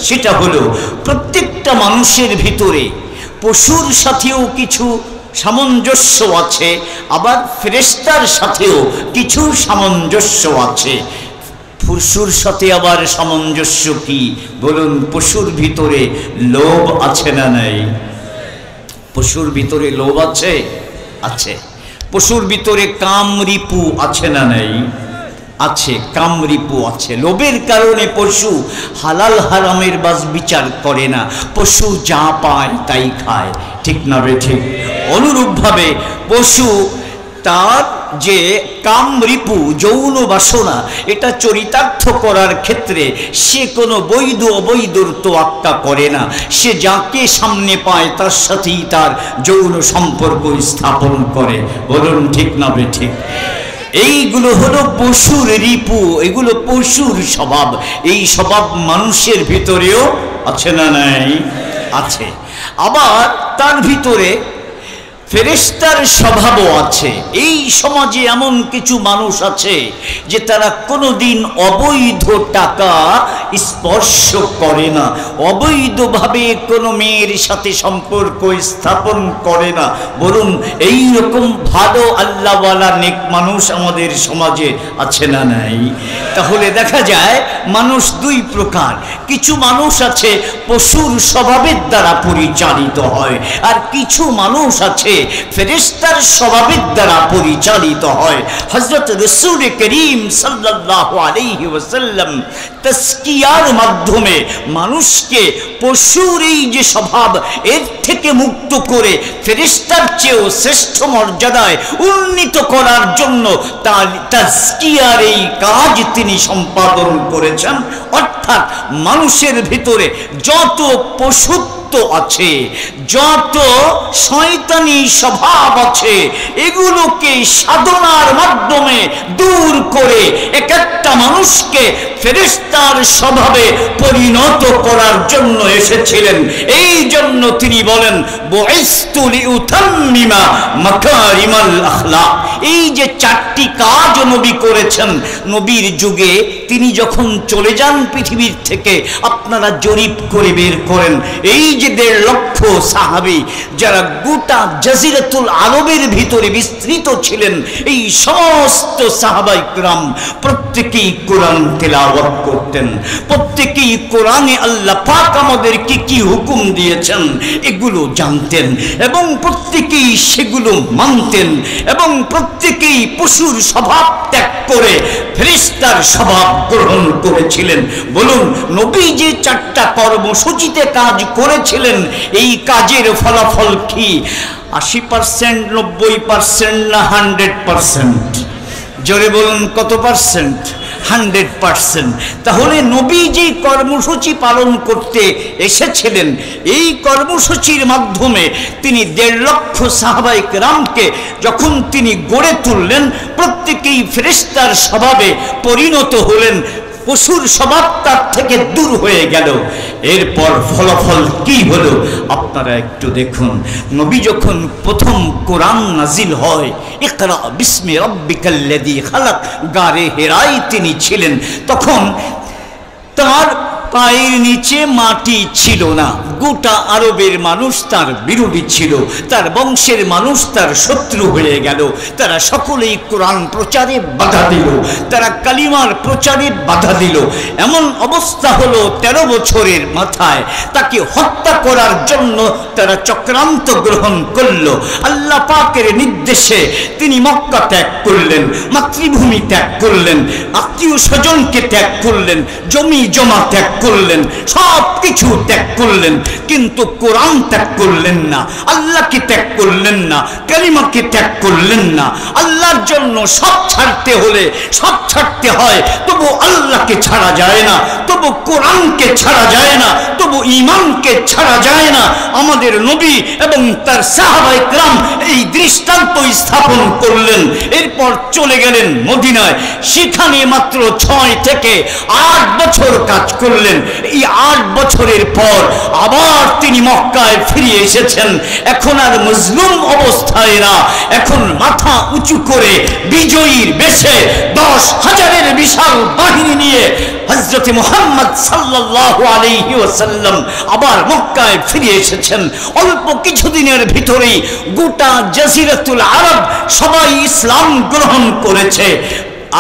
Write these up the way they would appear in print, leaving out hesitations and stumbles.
সেটা হলো প্রত্যেকটা মানুষের ভিতরে পশুর সাথেও কিছু সামঞ্জস্য আছে, আবার ফেরেশতার সাথেও কিছু সামঞ্জস্য আছে। পশুর সাথে আবার সামঞ্জস্য কি বলুন? পশুর ভিতরে লোভ আছে না নাই? পশুর ভিতরে লোভ আছে, আছে। পশুর ভিতরে কামরিপু আছে না নাই? আছে, কামরিপু আছে। লোভের কারণে পশু হালাল হারামের বাজ বিচার করে না, পশু যা পায় তাই খায়, ঠিক না বে ঠিক? অনুরূপভাবে পশু তার যে কামরিপু যৌন বাসনা, এটা চরিতার্থ করার ক্ষেত্রে সে কোনো বৈধ অবৈধর তোয়াক্কা করে না। সে যাকে সামনে পায় তার সাথেই তার যৌন সম্পর্ক স্থাপন করে। বলুন ঠিক না বে ঠিক? এইগুলো হলো পশুর রিপু, এগুলো পশুর স্বভাব। এই স্বভাব মানুষের ভিতরেও আছে না নাই? আছে। আবার তার ভিতরে ফেরেশতার স্বভাবও আছে। এই সমাজে এমন কিছু মানুষ আছে যে তারা কোনোদিন অবৈধ টাকা স্পর্শ করে না, অবৈধভাবে কোনো মেয়ের সাথে সম্পর্ক স্থাপন করে না। বলুন এই রকম ভালো আল্লাহওয়ালা নেক মানুষ আমাদের সমাজে আছে না নাই? তাহলে দেখা যায় মানুষ দুই প্রকার। কিছু মানুষ আছে পশুর স্বভাবের দ্বারা পরিচালিত হয়, আর কিছু মানুষ আছে ফেরেশতার স্বভাবের দ্বারা পরিচালিত হয়। হযরত রাসূল করিম সাল্লাল্লাহু আলাইহি ওয়াসাল্লাম তাসকিয়ার মাধ্যমে মানুষকে পশুর এই যে স্বভাব, এর থেকে মুক্ত করে ফেরেশতার চেয়েও শ্রেষ্ঠ মর্যাদায় উন্নীত করার জন্য তার তাসকিয়ার এই কাজ তিনি সম্পাদন করেছেন। অর্থাৎ মানুষের ভিতরে যত পশুত্ব আছে, যত শয়তানি স্বভাব আছে, এগুলোকে সাধনার মাধ্যমে দূর করে এক একটা মানুষকে ফেরেশতার স্বভাবে পরিণত করার জন্য এসেছিলেন। এই জন্য তিনি বলেন বুইসতু লিউতাম্মিমা মাকারিমাল আখলাক। এই যে চারটি কাজ নবী করেছেন, নবীর যুগে তিনি যখন চলে যান পৃথিবীর থেকে, আপনারা জরিপ করে বের করেন, এই যে 1.5 লক্ষ সাহাবী যারা গোটা জাজিরাতুল আরবের ভিতরে বিস্তৃত ছিলেন, এই সমস্ত সাহাবায়ে কেরাম প্রত্যেকেই কোরআন তেলাওয়াত করতেন, প্রত্যেকেই কোরআনে আল্লাহ পাক আমাদের কি কি হুকুম দিয়েছেন এগুলো জানতেন, এবং প্রত্যেকেই সেগুলো মানতেন, এবং প্রত্যেকেই পশুর স্বভাব ত্যাগ করে ফেরেশতার স্বভাব গ্রহণ করেছিলেন। বলুন নবী যে 4টা কর্মসূচিতে কাজ করেছিলেন, এই কাজের ফলাফল কি? 80%, 90% না 100%? জোরে বলুন কত পার্সেন্ট? 100%। তাহলে নবী যে কর্মসূচি পালন করতে এসেছিলেন, এই কর্মসূচির মাধ্যমে তিনি 1.5 লক্ষ সাহাবায়ে কেরামকে যখন তিনি গড়ে তুললেন, প্রত্যেকেই ফেরেশতার স্বভাবে পরিণত হলেন, পশুর স্বভাব তার থেকে দূর হয়ে গেল। এরপর ফলাফল কি হলো আপনারা একটু দেখুন। নবী যখন প্রথম কোরআন নাজিল হয়, ইকরা বিসমি রাব্বিকাল্লাযী খালাক, গারে হেরায় তিনি ছিলেন, তখন তার পায়ের নিচে মাটি ছিল না। গোটা আরবের মানুষ তার বিরোধী ছিল, তার বংশের মানুষ তার শত্রু হয়ে গেল। তারা সকলেই কোরআন প্রচারে বাধা দিল, তারা কালিমার প্রচারে বাধা দিল। এমন অবস্থা হলো 13 বছরের মাথায় তাকে হত্যা করার জন্য তারা চক্রান্ত গ্রহণ করল। আল্লাহ পাকের নির্দেশে তিনি মক্কা ত্যাগ করলেন, মাতৃভূমি ত্যাগ করলেন, আত্মীয় স্বজনকে ত্যাগ করলেন, জমি জমা ত্যাগ করলেন, সব কিছু ত্যাগ করলেন, কিন্তু কোরআন ত্যাগ করলেন না, আল্লাহকে ত্যাগ করলেন না, কালিমাকে ত্যাগ করলেন না। আল্লাহর জন্য সব ছাড়তে হলে সব ছাড়তে হয়, তবু আল্লাহকে ছাড়া যায় না, তবু কোরআনকে ছাড়া যায় না, তবু ঈমানকে ছাড়া যায় না। আমাদের নবী এবং তার সাহাবায়ে কেরাম এই দৃষ্টান্ত স্থাপন করলেন। এরপর চলে গেলেন মদিনায়, সেখানে মাত্র 6 থেকে 8 বছর কাজ করলেন। করলেন। এই 8 বছরের পর আবার তিনি মক্কায় ফিরে এসেছেন। এখন আর মজলুম অবস্থায় না, এখন মাথা উঁচু করে বিজয়ীর বেশে 10,000-এর বিশাল বাহিনী নিয়ে হযরত মুহাম্মদ সাল্লাল্লাহু আলাইহি ওয়াসাল্লাম আবার মক্কায় ফিরে এসেছেন। অল্প কিছুদিনের ভিতরেই গোটা জাজিরাতুল আরব সবাই ইসলাম গ্রহণ করেছে।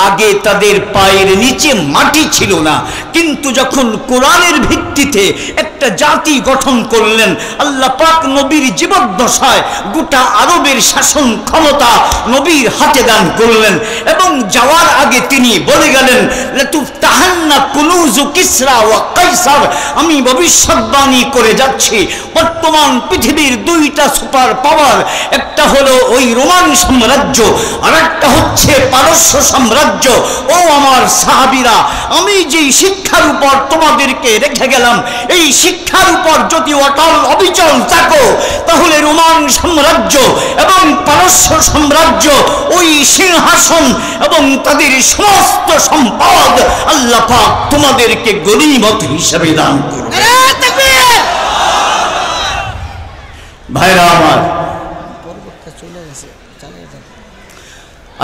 আগে তাদের পায়ের নিচে মাটি ছিল না, কিন্তু যখন কোরআনের ভিত্তিতে একটা জাতি গঠন করলেন, আল্লাহ পাক নবীর জীবদ্দশায় গোটা আরবের শাসন ক্ষমতা নবীর হাতে দান করলেন। এবং যাওয়ার আগে তিনি বলে গেলেন, লাতুফতাহান্না কুনুজু কিসরা ওয়া কাইসার, আমি ভবিষ্যৎবাণী করে যাচ্ছি বর্তমান পৃথিবীর 2টা সুপার পাওয়ার, একটা হলো ওই রোমান সাম্রাজ্য আর একটা হচ্ছে পারস্য সাম্রাজ্য। ও আমার সাহাবীরা, আমি যেই শিক্ষার উপর তোমাদেরকে রেখে গেলাম, এই শিক্ষার উপর যদি অটল অবিচল থাকো, তাহলে রোমান সাম্রাজ্য এবং পারস্য সাম্রাজ্য ওই সিংহাসন এবং তাদের সমস্ত সম্পদ আল্লাহ পাক তোমাদেরকে গনিমত হিসেবে দান করবে। ভাইরা আমার,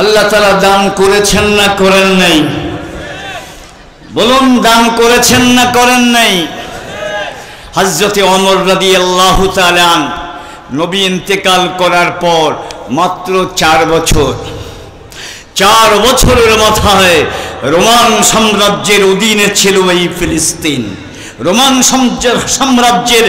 আল্লাহ তাআলা দান করেছেন না করেন নাই? বলুন, দান করেছেন না করেন নাই? হযরতে ওমর রাদিয়াল্লাহু তাআলা আন নবী ইন্তেকাল করার পর মাত্র 4 বছর, 4 বছরের মাথায় রোমান সাম্রাজ্যের অধীনে ছিল এই ফিলিস্তিন। রোমান সাম্রাজ্যের